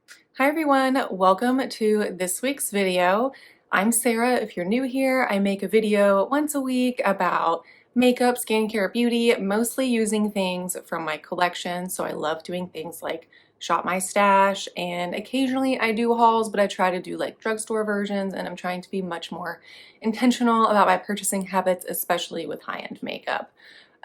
Hi everyone, welcome to this week's video. I'm Sarah. If you're new here, I make a video once a week about makeup, skincare, beauty, mostly using things from my collection. So I love doing things like shop my stash, and occasionally I do hauls, but I try to do like drugstore versions, and I'm trying to be much more intentional about my purchasing habits, especially with high-end makeup.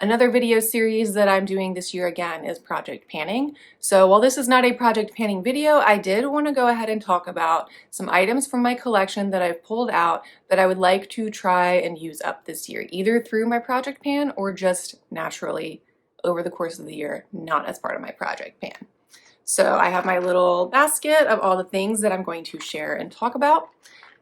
Another video series that I'm doing this year again is project panning. So while this is not a project panning video, I did want to go ahead and talk about some items from my collection that I've pulled out that I would like to try and use up this year, either through my project pan or just naturally over the course of the year, not as part of my project pan. So I have my little basket of all the things that I'm going to share and talk about,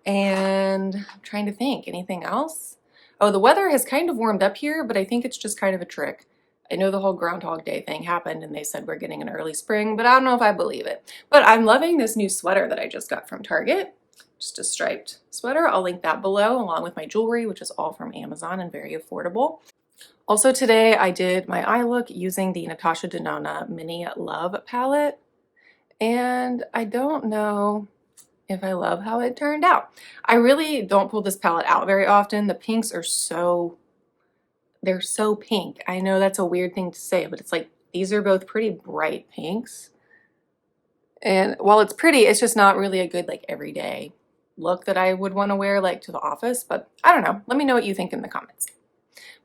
and I'm trying to think, anything else? Oh, the weather has kind of warmed up here, but I think it's just kind of a trick. I know the whole Groundhog Day thing happened and they said we're getting an early spring, but I don't know if I believe it. But I'm loving this new sweater that I just got from Target. Just a striped sweater. I'll link that below, along with my jewelry, which is all from Amazon and very affordable. Also today I did my eye look using the Natasha Denona Mini Love palette, and I don't know if I love how it turned out. I really don't pull this palette out very often. The pinks are they're so pink. I know that's a weird thing to say, but it's like these are both pretty bright pinks. And while it's pretty, it's just not really a good like everyday look that I would want to wear like to the office, but I don't know. Let me know what you think in the comments.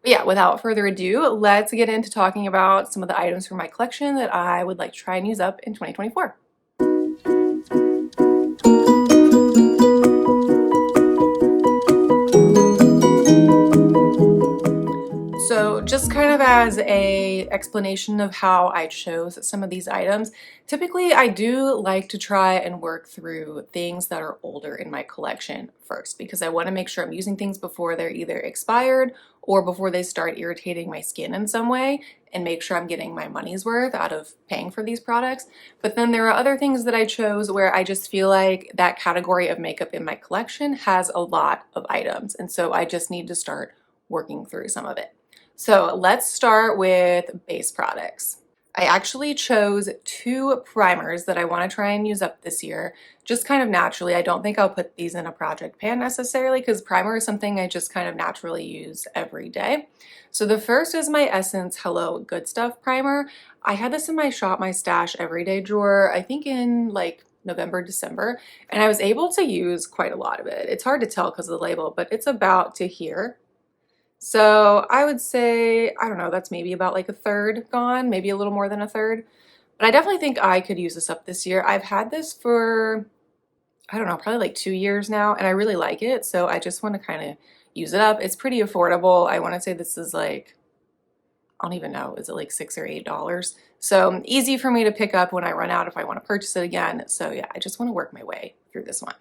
But yeah, without further ado, let's get into talking about some of the items from my collection that I would like to try and use up in 2024. So just kind of as a explanation of how I chose some of these items, typically I do like to try and work through things that are older in my collection first, because I want to make sure I'm using things before they're either expired or before they start irritating my skin in some way, and make sure I'm getting my money's worth out of paying for these products. But then there are other things that I chose where I just feel like that category of makeup in my collection has a lot of items, and so I just need to start working through some of it. So let's start with base products. I actually chose two primers that I want to try and use up this year, just kind of naturally. I don't think I'll put these in a project pan necessarily, because primer is something I just kind of naturally use every day. So the first is my Essence Hello Good Stuff primer. I had this in my Shop My Stash everyday drawer, I think in like November, December, and I was able to use quite a lot of it. It's hard to tell because of the label, but it's about to here. So I would say, I don't know, that's maybe about like a third gone, maybe a little more than a third. But I definitely think I could use this up this year. I've had this for, I don't know, probably like 2 years now, and I really like it. So I just want to kind of use it up. It's pretty affordable. I want to say this is like, I don't even know, is it like $6 or $8? So easy for me to pick up when I run out if I want to purchase it again. So yeah, I just want to work my way through this one.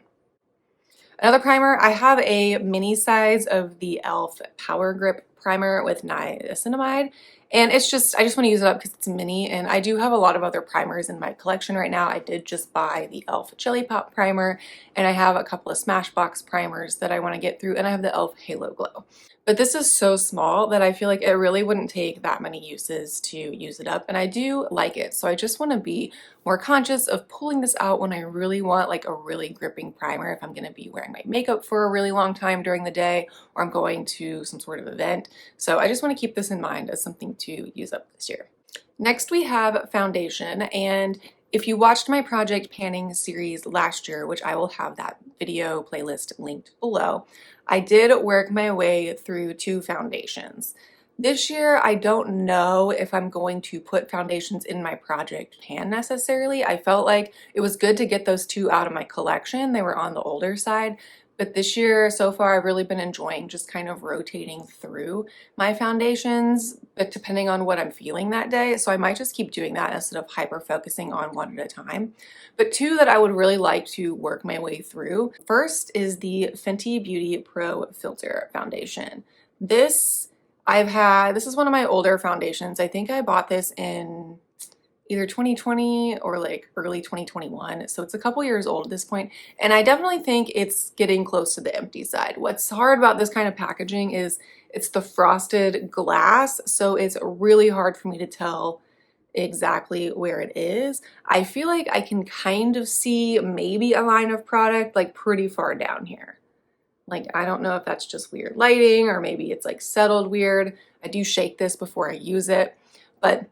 Another primer, I have a mini size of the e.l.f. Power Grip Primer with niacinamide, and I just want to use it up because it's mini, and I do have a lot of other primers in my collection right now. I did just buy the e.l.f. Jelly Pop Primer, and I have a couple of Smashbox primers that I want to get through, and I have the e.l.f. Halo Glow. But this is so small that I feel like it really wouldn't take that many uses to use it up, and I do like it. So I just want to be more conscious of pulling this out when I really want like a really gripping primer, if I'm going to be wearing my makeup for a really long time during the day, or I'm going to some sort of event. So I just want to keep this in mind as something to use up this year. Next we have foundation, and if you watched my project panning series last year, which I will have that video playlist linked below, I did work my way through two foundations. This year, I don't know if I'm going to put foundations in my project pan necessarily. I felt like it was good to get those two out of my collection. They were on the older side. But this year, so far, I've really been enjoying just kind of rotating through my foundations, but depending on what I'm feeling that day. So I might just keep doing that instead of hyper focusing on one at a time. But two that I would really like to work my way through. First is the Fenty Beauty Pro Filter Foundation. This is one of my older foundations. I think I bought this in either 2020 or like early 2021. So it's a couple years old at this point, and I definitely think it's getting close to the empty side. What's hard about this kind of packaging is it's the frosted glass, so it's really hard for me to tell exactly where it is. I feel like I can kind of see maybe a line of product like pretty far down here. Like, I don't know if that's just weird lighting or maybe it's like settled weird. I do shake this before I use it, but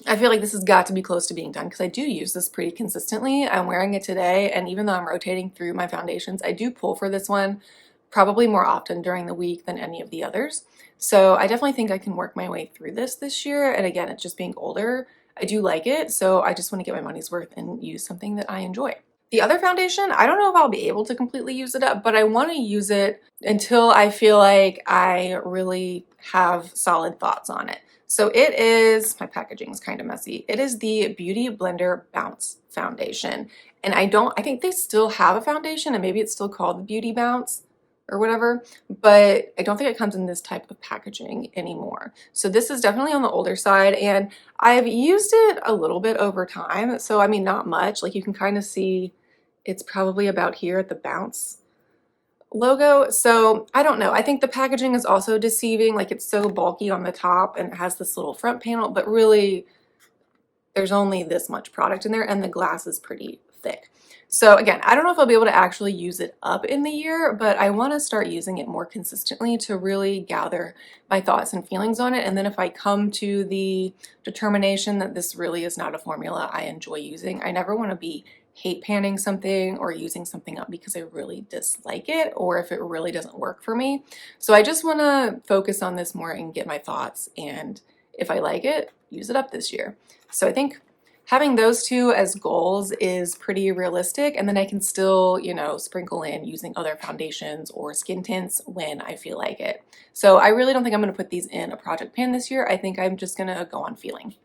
I feel like this has got to be close to being done because I do use this pretty consistently. I'm wearing it today, and even though I'm rotating through my foundations, I do pull for this one probably more often during the week than any of the others. So I definitely think I can work my way through this year. And again, it's just being older. I do like it, so I just want to get my money's worth and use something that I enjoy. The other foundation, I don't know if I'll be able to completely use it up, but I want to use it until I feel like I really have solid thoughts on it. So it is, my packaging is kind of messy. It is the Beauty Blender Bounce Foundation. And I think they still have a foundation and maybe it's still called the Beauty Bounce or whatever, but I don't think it comes in this type of packaging anymore. So this is definitely on the older side, and I've used it a little bit over time. So I mean, not much. Like you can kind of see it's probably about here at the Bounce logo. So I don't know. I think the packaging is also deceiving. Like it's so bulky on the top and it has this little front panel, but really there's only this much product in there and the glass is pretty thick. So again, I don't know if I'll be able to actually use it up in the year, but I want to start using it more consistently to really gather my thoughts and feelings on it. And then if I come to the determination that this really is not a formula I enjoy using, I never want to be hate panning something or using something up because I really dislike it or if it really doesn't work for me. So I just want to focus on this more and get my thoughts, and if I like it, use it up this year. So I think having those two as goals is pretty realistic, and then I can still, you know, sprinkle in using other foundations or skin tints when I feel like it. So I really don't think I'm going to put these in a project pan this year. I think I'm just going to go on feeling.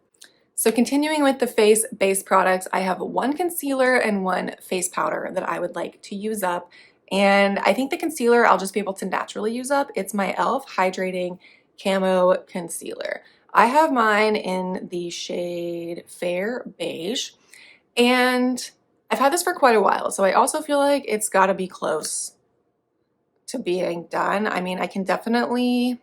So continuing with the face base products, I have one concealer and one face powder that I would like to use up. And I think the concealer I'll just be able to naturally use up. It's my e.l.f. Hydrating Camo Concealer. I have mine in the shade Fair Beige, and I've had this for quite a while, so I also feel like it's got to be close to being done. I mean, I can definitely,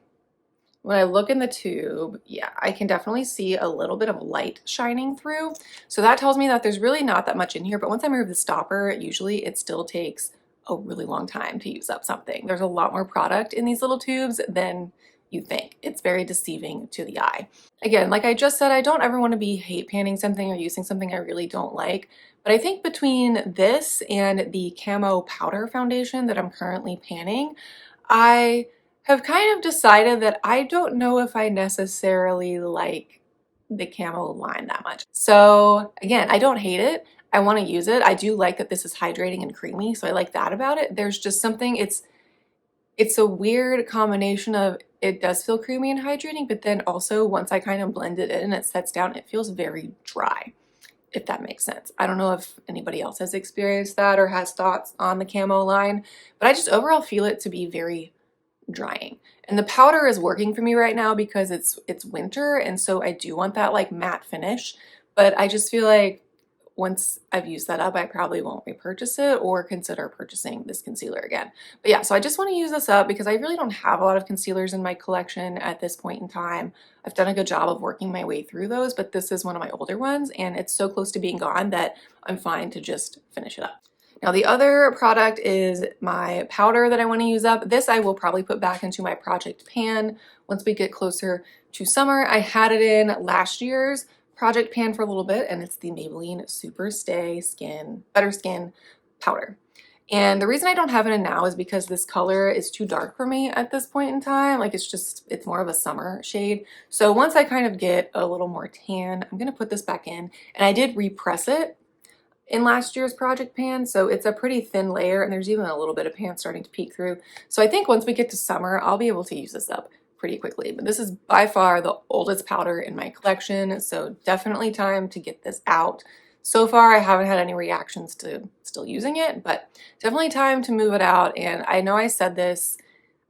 when I look in the tube, yeah, I can definitely see a little bit of light shining through. So that tells me that there's really not that much in here, but once I remove the stopper, usually it still takes a really long time to use up something. There's a lot more product in these little tubes than you think. It's very deceiving to the eye. Again, like I just said, I don't ever want to be hate panning something or using something I really don't like, but I think between this and the Camo Powder Foundation that I'm currently panning, I have kind of decided that I don't know if I necessarily like the Camo line that much. So again, I don't hate it. I want to use it. I do like that this is hydrating and creamy, so I like that about it. There's just something, it's a weird combination of it does feel creamy and hydrating, but then also once I kind of blend it in and it sets down, it feels very dry, if that makes sense. I don't know if anybody else has experienced that or has thoughts on the Camo line, but I just overall feel it to be very drying. And the powder is working for me right now because it's winter, and so I do want that like matte finish, but I just feel like once I've used that up, I probably won't repurchase it or consider purchasing this concealer again. But yeah, so I just want to use this up because I really don't have a lot of concealers in my collection at this point in time. I've done a good job of working my way through those, but this is one of my older ones and it's so close to being gone that I'm fine to just finish it up. Now the other product is my powder that I want to use up. This I will probably put back into my project pan once we get closer to summer. I had it in last year's project pan for a little bit, and it's the Maybelline Super Stay Better Skin Powder. And the reason I don't have it in now is because this color is too dark for me at this point in time. Like it's more of a summer shade. So once I kind of get a little more tan, I'm gonna put this back in. And I did repress it in last year's project pan, so it's a pretty thin layer, and there's even a little bit of pan starting to peek through. So I think once we get to summer, I'll be able to use this up pretty quickly. But this is by far the oldest powder in my collection, so definitely time to get this out. So far, I haven't had any reactions to still using it, but definitely time to move it out. And I know I said this,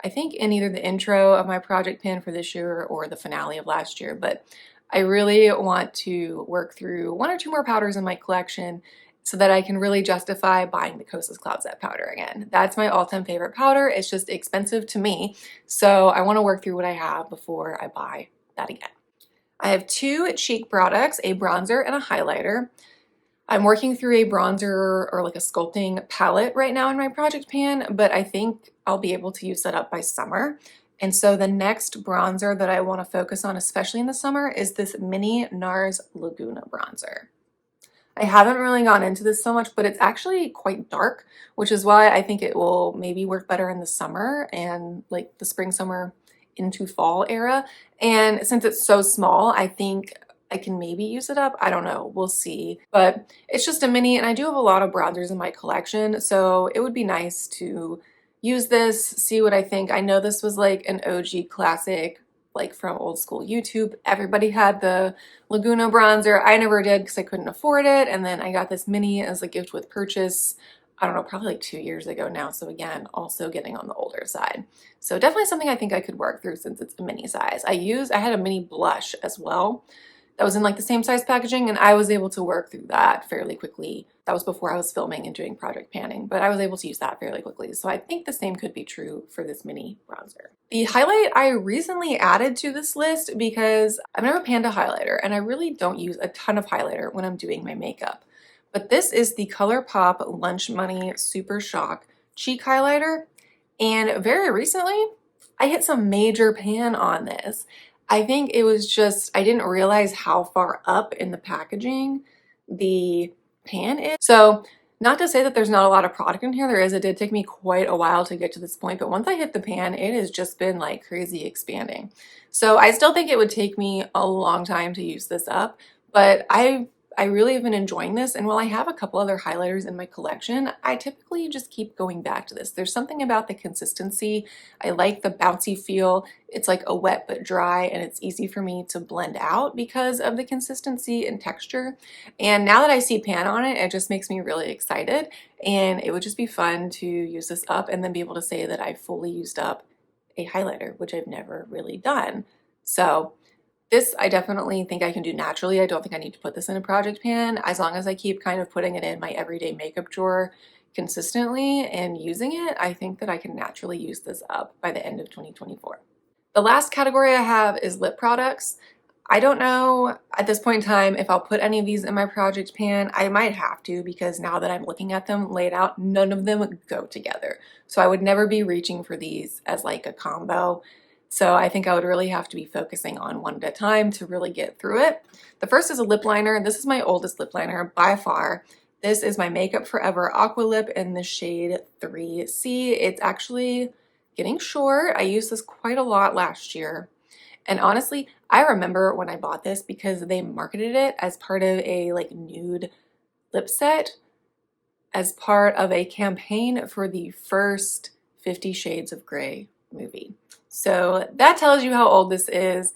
I think in either the intro of my project pan for this year or the finale of last year, but I really want to work through one or two more powders in my collection so that I can really justify buying the Kosas Cloud Set powder again. That's my all-time favorite powder. It's just expensive to me, so I want to work through what I have before I buy that again. I have two cheek products, a bronzer and a highlighter. I'm working through a bronzer or like a sculpting palette right now in my project pan, but I think I'll be able to use that up by summer. And so the next bronzer that I want to focus on, especially in the summer, is this mini NARS Laguna bronzer. I haven't really gone into this so much, but it's actually quite dark, which is why I think it will maybe work better in the summer and like the spring, summer into fall era. And since it's so small, I think I can maybe use it up. I don't know. We'll see. But it's just a mini, and I do have a lot of bronzers in my collection, so it would be nice to use this, see what I think. I know this was like an OG classic, like from old school YouTube. Everybody had the Laguna bronzer. I never did because I couldn't afford it. And then I got this mini as a gift with purchase, I don't know, probably like 2 years ago now. So again, also getting on the older side. So definitely something I think I could work through since it's a mini size. I had a mini blush as well that was in like the same size packaging, and I was able to work through that fairly quickly. That was before I was filming and doing project panning, but I was able to use that fairly quickly. So I think the same could be true for this mini bronzer. The highlight I recently added to this list because I've never panned a highlighter, and I really don't use a ton of highlighter when I'm doing my makeup. But this is the ColourPop Lunch Money Super Shock Cheek Highlighter, and very recently I hit some major pan on this. I think it was just, I didn't realize how far up in the packaging the pan is. So not to say that there's not a lot of product in here, there is. It did take me quite a while to get to this point, but once I hit the pan, it has just been like crazy expanding. So I still think it would take me a long time to use this up, but I really have been enjoying this, and while I have a couple other highlighters in my collection, I typically just keep going back to this. There's something about the consistency. I like the bouncy feel. It's like a wet but dry, and it's easy for me to blend out because of the consistency and texture. And now that I see pan on it, it just makes me really excited, and it would just be fun to use this up and then be able to say that I fully used up a highlighter, which I've never really done. So this I definitely think I can do naturally. I don't think I need to put this in a project pan. As long as I keep kind of putting it in my everyday makeup drawer consistently and using it, I think that I can naturally use this up by the end of 2024. The last category I have is lip products. I don't know at this point in time if I'll put any of these in my project pan. I might have to, because now that I'm looking at them laid out, none of them go together. So I would never be reaching for these as like a combo. So I think I would really have to be focusing on one at a time to really get through it. The first is a lip liner. This is my oldest lip liner by far. This is my Makeup Forever Aqua Lip in the shade 3C. It's actually getting short. I used this quite a lot last year. And honestly, I remember when I bought this because they marketed it as part of a like nude lip set as part of a campaign for the first 50 Shades of Grey movie. So that tells you how old this is.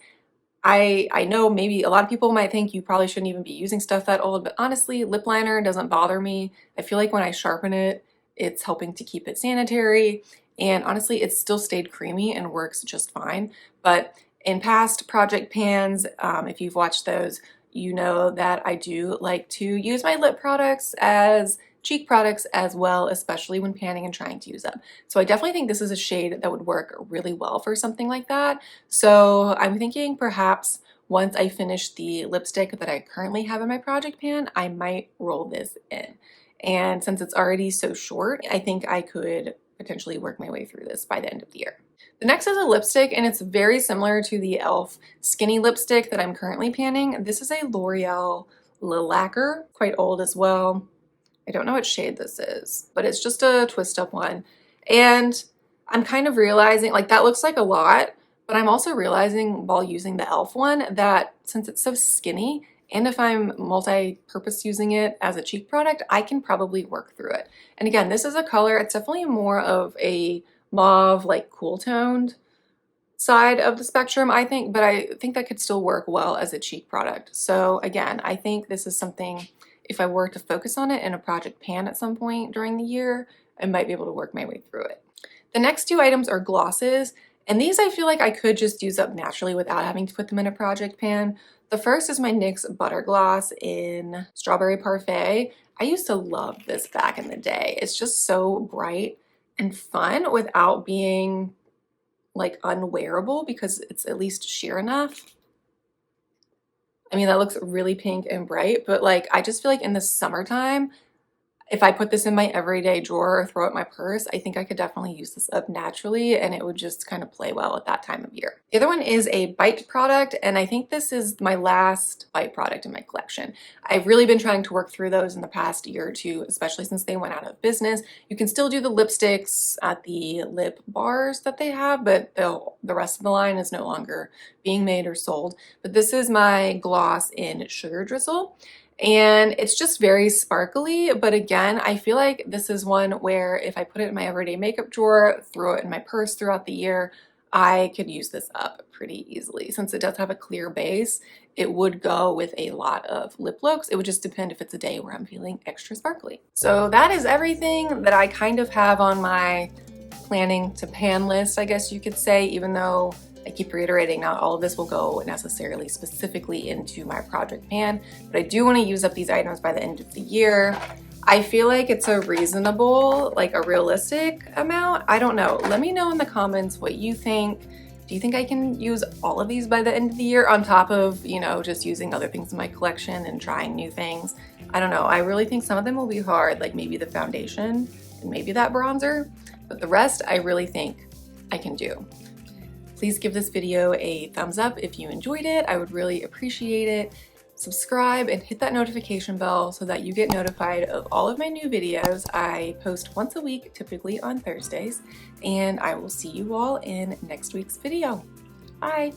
I know maybe a lot of people might think you probably shouldn't even be using stuff that old, but honestly, lip liner doesn't bother me. I feel like when I sharpen it, it's helping to keep it sanitary, and honestly, it's still stayed creamy and works just fine. But in past project pans, if you've watched those, you know that I do like to use my lip products as cheek products as well, especially when panning and trying to use up. So I definitely think this is a shade that would work really well for something like that. So I'm thinking perhaps once I finish the lipstick that I currently have in my project pan, I might roll this in. And since it's already so short, I think I could potentially work my way through this by the end of the year. The next is a lipstick, and it's very similar to the e.l.f. Skinny lipstick that I'm currently panning. This is a L'Oreal Lilac-er, quite old as well. I don't know what shade this is, but it's just a twist up one. And I'm kind of realizing, like, that looks like a lot, but I'm also realizing while using the e.l.f. one that since it's so skinny, and if I'm multi-purpose using it as a cheek product, I can probably work through it. And again, this is a color, it's definitely more of a mauve, like cool toned side of the spectrum, I think, but I think that could still work well as a cheek product. So again, I think this is something, if I were to focus on it in a project pan at some point during the year, I might be able to work my way through it. The next two items are glosses, and these I feel like I could just use up naturally without having to put them in a project pan. The first is my NYX Butter Gloss in Strawberry Parfait. I used to love this back in the day. It's just so bright and fun without being like unwearable because it's at least sheer enough. I mean, that looks really pink and bright, but like, I just feel like in the summertime, if I put this in my everyday drawer or throw it in my purse, I think I could definitely use this up naturally and it would just kind of play well at that time of year. The other one is a Bite product, and I think this is my last Bite product in my collection. I've really been trying to work through those in the past year or two, especially since they went out of business. You can still do the lipsticks at the lip bars that they have, but the rest of the line is no longer being made or sold. But this is my gloss in Sugar Drizzle. And it's just very sparkly, but again, I feel like this is one where if I put it in my everyday makeup drawer, throw it in my purse throughout the year, I could use this up pretty easily. Since it does have a clear base, it would go with a lot of lip looks. It would just depend if it's a day where I'm feeling extra sparkly. So that is everything that I kind of have on my planning to pan list, I guess you could say, even though I keep reiterating not all of this will go necessarily specifically into my project pan, but I do want to use up these items by the end of the year. I feel like it's a reasonable, like a realistic amount. I don't know. Let me know in the comments what you think. Do you think I can use all of these by the end of the year on top of, you know, just using other things in my collection and trying new things? I don't know. I really think some of them will be hard, like maybe the foundation and maybe that bronzer, but the rest I really think I can do. Please give this video a thumbs up if you enjoyed it. I would really appreciate it. Subscribe and hit that notification bell so that you get notified of all of my new videos. I post once a week, typically on Thursdays, and I will see you all in next week's video. Bye!